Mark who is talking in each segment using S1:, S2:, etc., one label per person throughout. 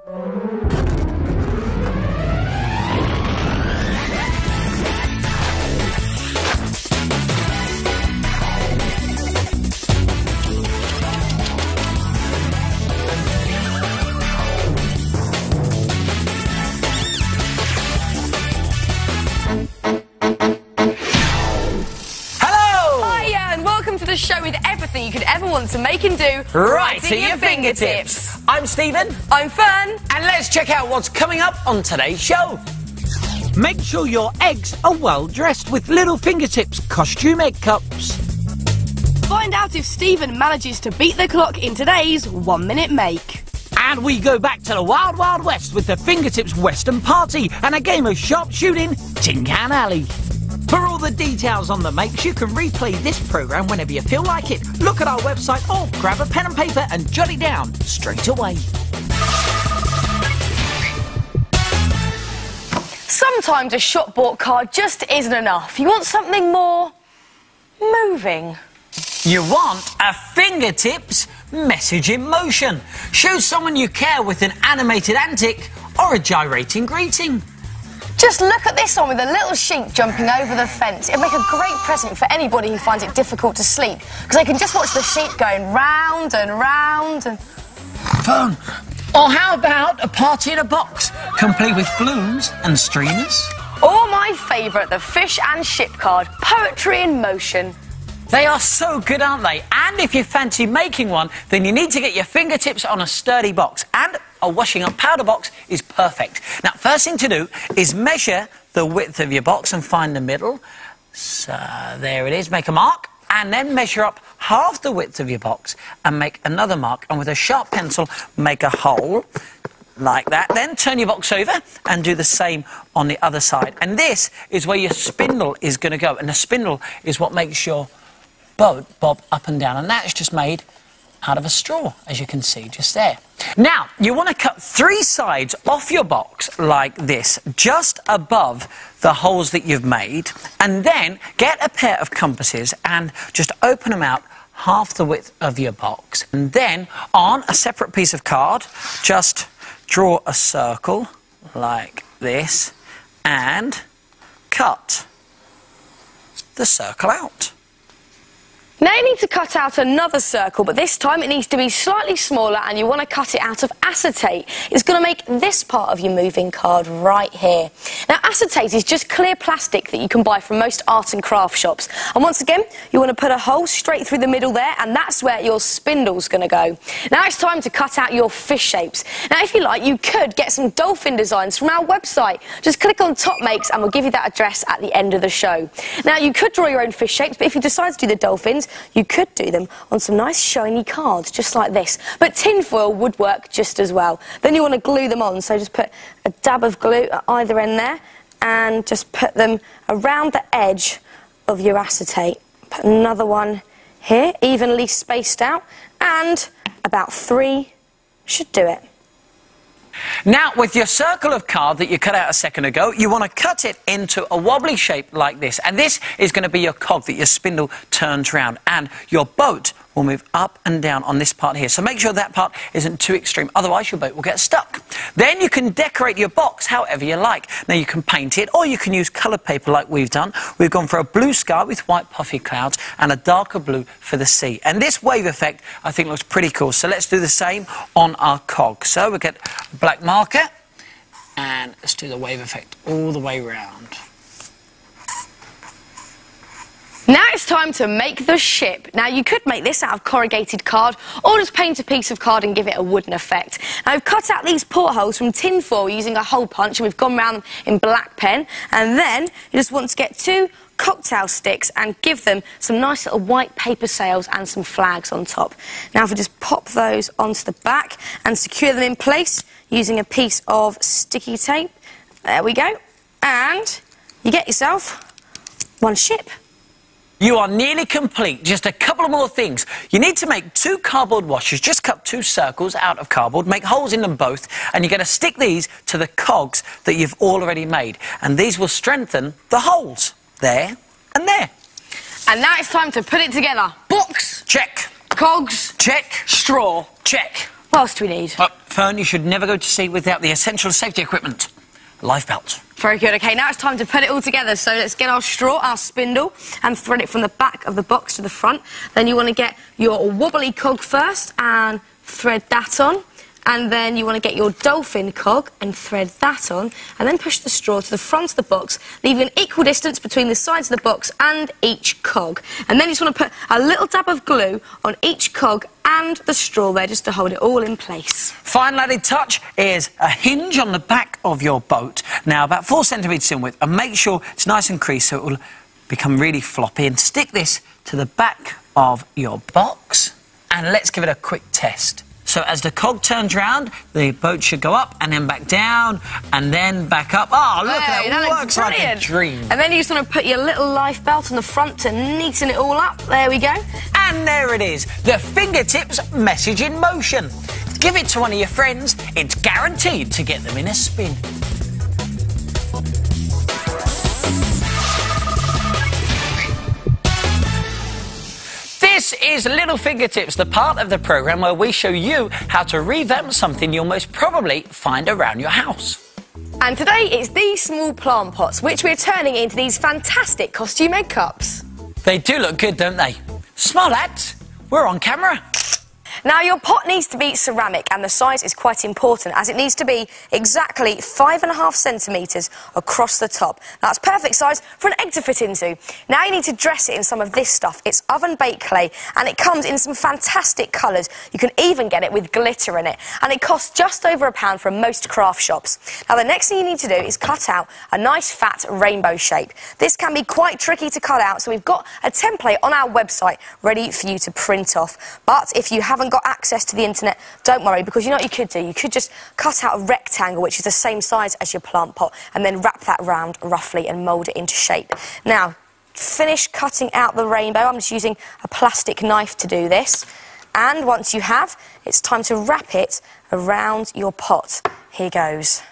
S1: The show with everything you could ever want to make and do
S2: right to your fingertips. I'm Stephen.
S1: I'm Fearne.
S2: And let's check out what's coming up on today's show. Make sure your eggs are well dressed with little fingertips costume egg cups.
S1: Find out if Stephen manages to beat the clock in today's 1 minute make.
S2: And we go back to the Wild Wild West with the Fingertips Western Party and a game of sharpshooting Tin Can Alley. For all the details on the makes, you can replay this programme whenever you feel like it. Look at our website or grab a pen and paper and jot it down straight away.
S1: Sometimes a shop-bought card just isn't enough. You want something more moving.
S2: You want a Fingertips message in motion. Show someone you care with an animated antic or a gyrating greeting.
S1: Just look at this one with a little sheep jumping over the fence. It'd make a great present for anybody who finds it difficult to sleep, because they can just watch the sheep going round and round and...
S2: Fun. Or how about a party in a box, complete with balloons and streamers?
S1: Or my favourite, the fish and ship card, poetry in motion.
S2: They are so good, aren't they? And if you fancy making one, then you need to get your fingertips on a sturdy box. And a washing up powder box is perfect. Now, first thing to do is measure the width of your box and find the middle. So, there it is. Make a mark. And then measure up half the width of your box and make another mark. And with a sharp pencil, make a hole like that. Then turn your box over and do the same on the other side. And this is where your spindle is going to go. And the spindle is what makes your boat bob up and down, and that's just made out of a straw, as you can see just there. Now, you want to cut 3 sides off your box like this, just above the holes that you've made, and then get a pair of compasses and just open them out half the width of your box. And then, on a separate piece of card, just draw a circle like this and cut the circle out.
S1: Now you need to cut out another circle, but this time it needs to be slightly smaller, and you want to cut it out of acetate. It's going to make this part of your moving card right here. Now, acetate is just clear plastic that you can buy from most art and craft shops. And once again, you want to put a hole straight through the middle there, and that's where your spindle's going to go. Now it's time to cut out your fish shapes. Now, if you like, you could get some dolphin designs from our website. Just click on Top Makes and we'll give you that address at the end of the show. Now, you could draw your own fish shapes, but if you decide to do the dolphins, you could do them on some nice shiny cards, just like this. But tinfoil would work just as well. Then you want to glue them on, so just put a dab of glue at either end there and just put them around the edge of your acetate. Put another one here, evenly spaced out, and about 3 should do it.
S2: Now, with your circle of card that you cut out a second ago, you want to cut it into a wobbly shape like this. And this is going to be your cog that your spindle turns round. And your boat will move up and down on this part here. So make sure that part isn't too extreme, otherwise your boat will get stuck. Then you can decorate your box however you like. Now, you can paint it, or you can use coloured paper like we've done. We've gone for a blue sky with white puffy clouds and a darker blue for the sea. And this wave effect, I think, looks pretty cool. So let's do the same on our cog. So we'll get a black marker, and let's do the wave effect all the way round.
S1: Now it's time to make the ship. Now, you could make this out of corrugated card, or just paint a piece of card and give it a wooden effect. Now, I've cut out these portholes from tin foil using a hole punch, and we've gone round them in black pen. And then you just want to get 2 cocktail sticks and give them some nice little white paper sails and some flags on top. Now, if we just pop those onto the back and secure them in place using a piece of sticky tape. There we go. And you get yourself one ship.
S2: You are nearly complete. Just a couple of more things. You need to make 2 cardboard washers. Just cut 2 circles out of cardboard, make holes in them both, and you're going to stick these to the cogs that you've already made. And these will strengthen the holes. There and there.
S1: And now it's time to put it together. Box.
S2: Check.
S1: Cogs.
S2: Check.
S1: Straw.
S2: Check.
S1: What else do we need?
S2: Fearne, you should never go to sea without the essential safety equipment. Life belt.
S1: Very good. OK, now it's time to put it all together. So let's get our straw, our spindle, and thread it from the back of the box to the front. Then you want to get your wobbly cog first and thread that on. And then you want to get your dolphin cog and thread that on, and then push the straw to the front of the box, leaving an equal distance between the sides of the box and each cog. And then you just want to put a little dab of glue on each cog and the straw there, just to hold it all in place.
S2: Final added touch is a hinge on the back of your boat, now about 4 centimetres in width, and make sure it's nice and creased so it will become really floppy. And stick this to the back of your box, and let's give it a quick test. So as the cog turns round, the boat should go up and then back down and then back up. Oh, look at that, works like a dream.
S1: And then you just want to put your little life belt on the front to neaten it all up. There we go.
S2: And there it is, the fingertips message in motion. Give it to one of your friends, it's guaranteed to get them in a spin. This is Little Fingertips, the part of the programme where we show you how to revamp something you'll most probably find around your house.
S1: And today it's these small plant pots, which we're turning into these fantastic costume egg cups.
S2: They do look good, don't they? Smile, lads, we're on camera.
S1: Now, your pot needs to be ceramic, and the size is quite important, as it needs to be exactly 5.5 centimetres across the top. That's perfect size for an egg to fit into. Now you need to dress it in some of this stuff. It's oven-baked clay, and it comes in some fantastic colours. You can even get it with glitter in it, and it costs just over £1 from most craft shops. Now, the next thing you need to do is cut out a nice fat rainbow shape. This can be quite tricky to cut out, so we've got a template on our website ready for you to print off. But if you haven't got access to the internet, don't worry, because you know what you could do? You could just cut out a rectangle which is the same size as your plant pot, and then wrap that round roughly and mould it into shape. Now, finish cutting out the rainbow. I'm just using a plastic knife to do this. And once you have, it's time to wrap it around your pot. Here goes.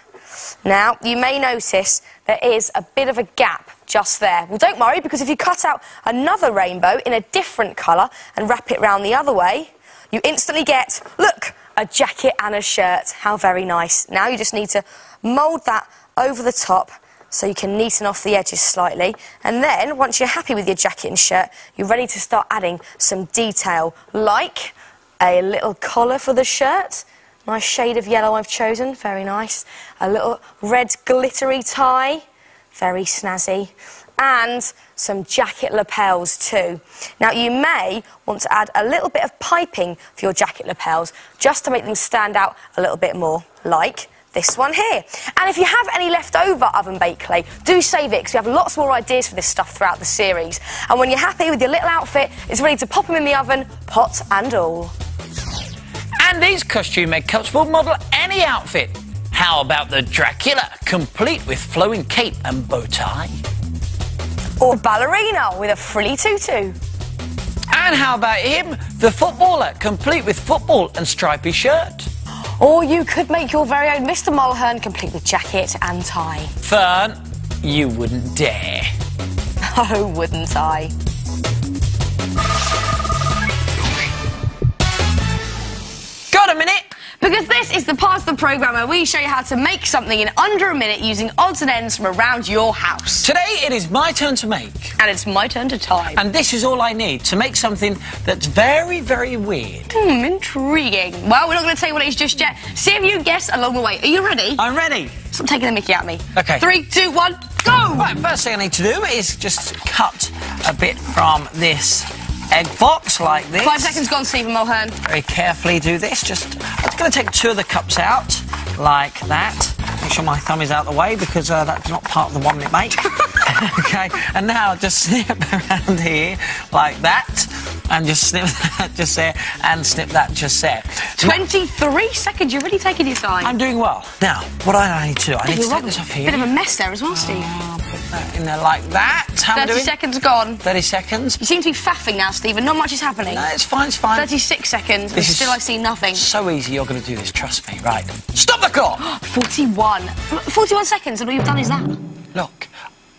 S1: Now, you may notice there is a bit of a gap just there. Well, don't worry, because if you cut out another rainbow in a different colour and wrap it round the other way, you instantly get, look, a jacket and a shirt. How very nice. Now you just need to mould that over the top so you can neaten off the edges slightly. And then, once you're happy with your jacket and shirt, you're ready to start adding some detail, like a little collar for the shirt. Nice shade of yellow I've chosen, very nice. A little red glittery tie, very snazzy. And some jacket lapels too. Now, you may want to add a little bit of piping for your jacket lapels, just to make them stand out a little bit more, like this one here. And if you have any leftover oven-baked clay, do save it, because we have lots more ideas for this stuff throughout the series. And when you're happy with your little outfit, it's ready to pop them in the oven, pot and all.
S2: And these costume egg cups will model any outfit. How about the Dracula, complete with flowing cape and bow tie?
S1: Or ballerina with a frilly tutu.
S2: And how about him, the footballer, complete with football and stripy shirt?
S1: Or you could make your very own Mr. Mulhern, complete with jacket and tie.
S2: Fearne, you wouldn't dare.
S1: Oh, wouldn't I?
S2: Got a minute?
S1: Because this is the part of the programme where we show you how to make something in under a minute using odds and ends from around your house.
S2: Today it is my turn to make.
S1: And it's my turn to tie.
S2: And this is all I need to make something that's very, very weird.
S1: Intriguing. Well, we're not going to tell you what it is just yet. See if you can guess along the way. Are you ready?
S2: I'm ready.
S1: Stop taking the mickey out of me.
S2: OK.
S1: 3, 2, 1, go!
S2: Right, first thing I need to do is just cut a bit from this egg box like this.
S1: 5 seconds gone, Stephen Mulhern.
S2: Very carefully do this. I'm going to take 2 of the cups out like that. Make sure my thumb is out of the way, because that's not part of the 1 minute make. OK, and now just snip around here like that, and just snip that just there, and snip that just there.
S1: 23 seconds. You're really taking your time.
S2: I'm doing well. Now, what do I need to do? I need to take this off here.
S1: Bit of a mess there as well, Steve.
S2: Put that in there like that. How
S1: 30 seconds gone.
S2: 30 seconds.
S1: You seem to be faffing now, Stephen. Not much is happening.
S2: No, it's fine, it's fine.
S1: 36 seconds, and still I see nothing.
S2: So easy, you're going to do this, trust me. Right. Stop the clock!
S1: 41. 41 seconds, and all you've done is that.
S2: Look,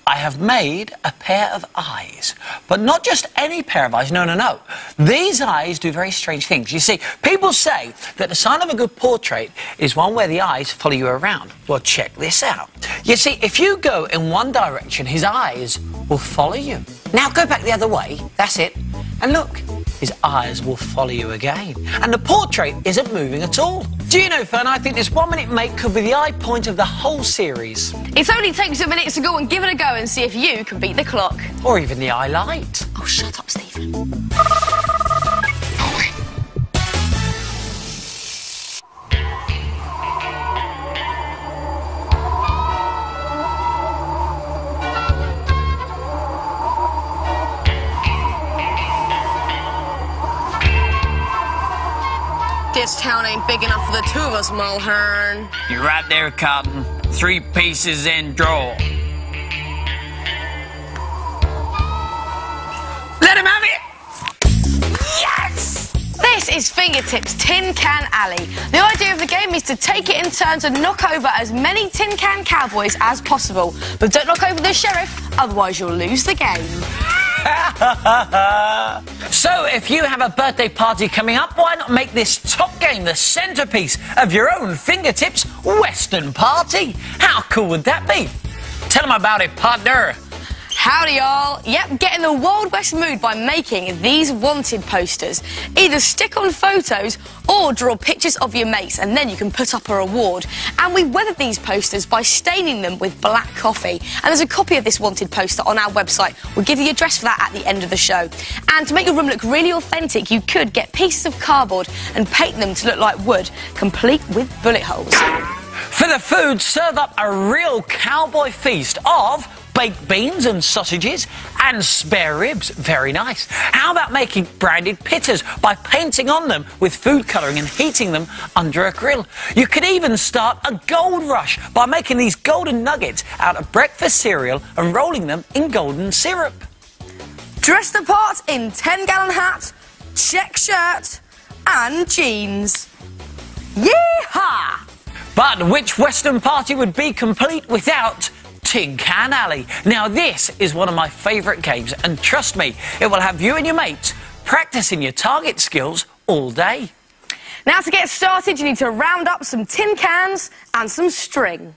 S2: I have made a pair of eyes. But not just any pair of eyes, no, no, no. These eyes do very strange things. You see, people say that the sign of a good portrait is one where the eyes follow you around. Well, check this out. You see, if you go in one direction, his eyes will follow you. Now go back the other way, that's it, and look, his eyes will follow you again. And the portrait isn't moving at all. Do you know, Fearne, I think this 1 minute make could be the high point of the whole series.
S1: It only takes a minute to go and give it a go and see if you can beat the clock.
S2: Or even the eye light.
S1: Oh, shut up, Stephen. This town ain't big enough for the two of us, Mulhern.
S3: You're right there, Cotton. 3 pieces in draw. Let him have it!
S1: Yes! This is Fingertips Tin Can Alley. The idea of the game is to take it in turns and knock over as many tin can cowboys as possible. But don't knock over the sheriff, otherwise you'll lose the game.
S2: So, if you have a birthday party coming up, why not make this top game the centrepiece of your own Fingertips Western party? How cool would that be? Tell them about it, partner.
S1: Howdy, y'all. Yep, get in the Wild West mood by making these wanted posters. Either stick on photos or draw pictures of your mates, and then you can put up a reward. And we've weathered these posters by staining them with black coffee. And there's a copy of this wanted poster on our website. We'll give you the address for that at the end of the show. And to make your room look really authentic, you could get pieces of cardboard and paint them to look like wood, complete with bullet holes.
S2: For the food, serve up a real cowboy feast of baked beans and sausages and spare ribs. Very nice. How about making branded pitters by painting on them with food colouring and heating them under a grill? You could even start a gold rush by making these golden nuggets out of breakfast cereal and rolling them in golden syrup.
S1: Dress the part in 10-gallon hat, check shirt and jeans. Yeehaw!
S2: But which Western party would be complete without Tin Can Alley? Now this is one of my favourite games, and trust me, it will have you and your mates practising your target skills all day.
S1: Now to get started, you need to round up some tin cans and some string.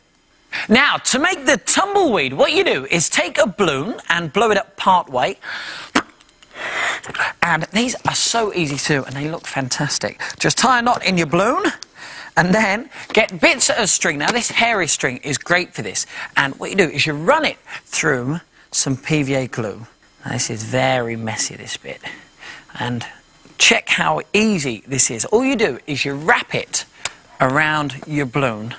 S2: Now, to make the tumbleweed, what you do is take a balloon and blow it up part way. And these are so easy to do, and they look fantastic. Just tie a knot in your balloon, and then get bits of string. Now, this hairy string is great for this. And what you do is you run it through some PVA glue. Now, this is very messy, this bit. And check how easy this is. All you do is you wrap it around your balloon,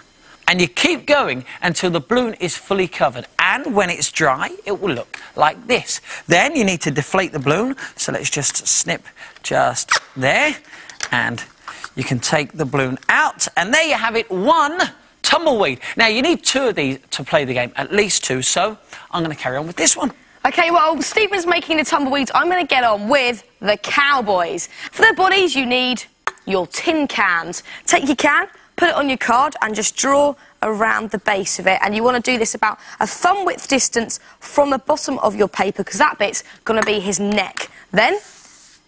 S2: and you keep going until the balloon is fully covered. And when it's dry, it will look like this. Then you need to deflate the balloon. So let's just snip just there, and you can take the balloon out, and there you have it, one tumbleweed. Now, you need 2 of these to play the game, at least 2, so I'm going to carry on with this one.
S1: OK, well, Stephen's making the tumbleweeds. I'm going to get on with the cowboys. For their bodies, you need your tin cans. Take your can, put it on your card, and just draw around the base of it. And you want to do this about a thumb-width distance from the bottom of your paper, because that bit's going to be his neck. Then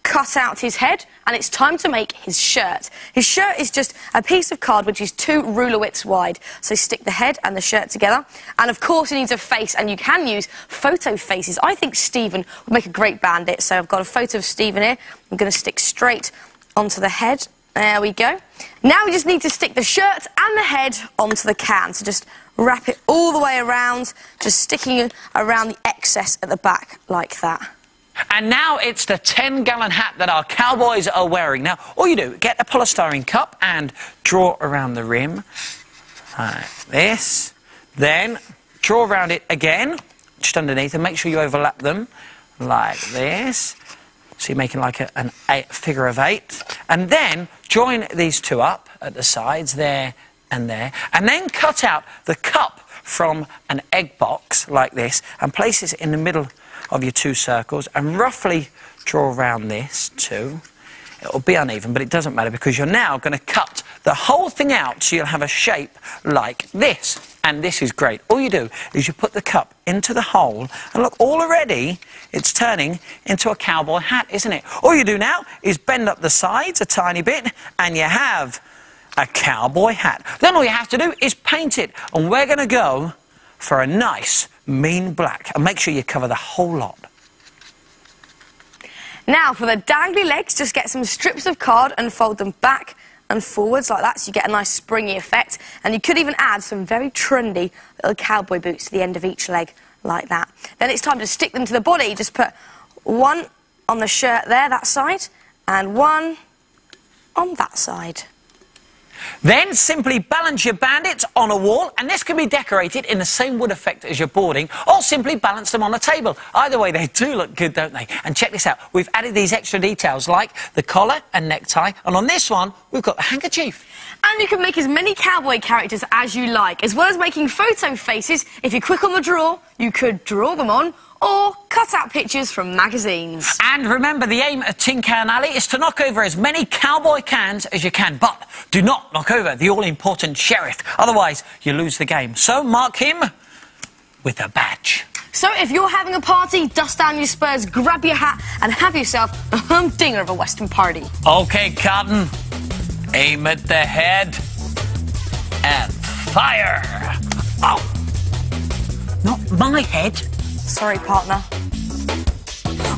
S1: cut out his head, and it's time to make his shirt. His shirt is just a piece of card which is 2 ruler widths wide. So stick the head and the shirt together. And of course it needs a face, and you can use photo faces. I think Stephen would make a great bandit, so I've got a photo of Stephen here. I'm going to stick straight onto the head. There we go. Now we just need to stick the shirt and the head onto the can. So just wrap it all the way around, just sticking around the excess at the back like that.
S2: And now it's the 10-gallon hat that our cowboys are wearing. Now, all you do, get a polystyrene cup and draw around the rim like this. Then draw around it again, just underneath, and make sure you overlap them like this. So you're making like a figure of 8. And then join these 2 up at the sides, there and there. And then cut out the cup from an egg box like this and place it in the middle of your 2 circles, and roughly draw around this too. it'll be uneven, but it doesn't matter because you're now going to cut the whole thing out so you'll have a shape like this. And this is great. All you do is you put the cup into the hole, and look, already it's turning into a cowboy hat, isn't it? All you do now is bend up the sides a tiny bit, and you have a cowboy hat. Then all you have to do is paint it, and we're going to go for a nice, mean black. And make sure you cover the whole lot.
S1: Now, for the dangly legs, just get some strips of card and fold them back and forwards like that so you get a nice springy effect. And you could even add some very trendy little cowboy boots to the end of each leg like that. Then it's time to stick them to the body. Just put one on the shirt there, that side, and one on that side.
S2: Then simply balance your bandits on a wall, and this can be decorated in the same wood effect as your boarding, or simply balance them on a table. Either way, they do look good, don't they? And check this out, we've added these extra details like the collar and necktie, and on this one, we've got the handkerchief.
S1: And you can make as many cowboy characters as you like, as well as making photo faces. If you're quick on the draw, you could draw them on, or cut out pictures from magazines.
S2: And remember, the aim of Tin Can Alley is to knock over as many cowboy cans as you can, but do not knock over the all-important sheriff, otherwise you lose the game. So mark him with a badge.
S1: So if you're having a party, dust down your spurs, grab your hat and have yourself a humdinger of a Western party.
S3: Okay, Cotton. Aim at the head and fire.
S2: Oh, not my head.
S1: Sorry, partner.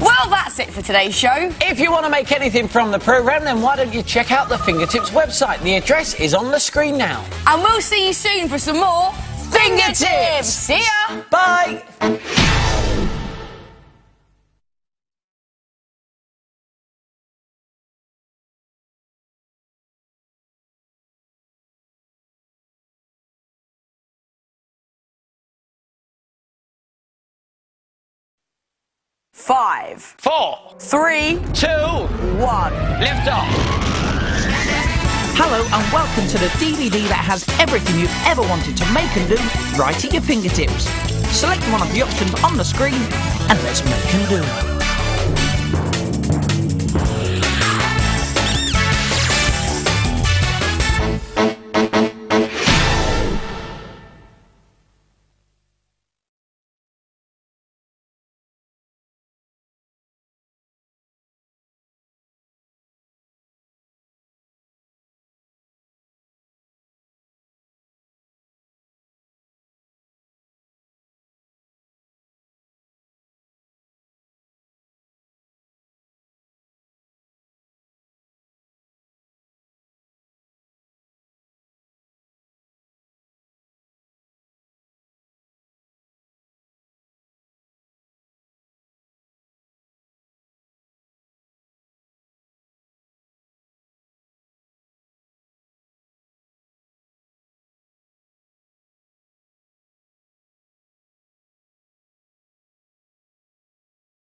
S1: Well, that's it for today's show.
S2: If you want to make anything from the programme, then why don't you check out the Fingertips website? The address is on the screen now.
S1: And we'll see you soon for some more
S2: Fingertips!
S1: See ya!
S2: Bye!
S1: Five,
S3: 4,
S1: 3,
S3: 2,
S1: 1.
S3: lift off.
S4: Hello and welcome to the DVD that has everything you've ever wanted to make and do right at your fingertips. Select one of the options on the screen and let's make and do.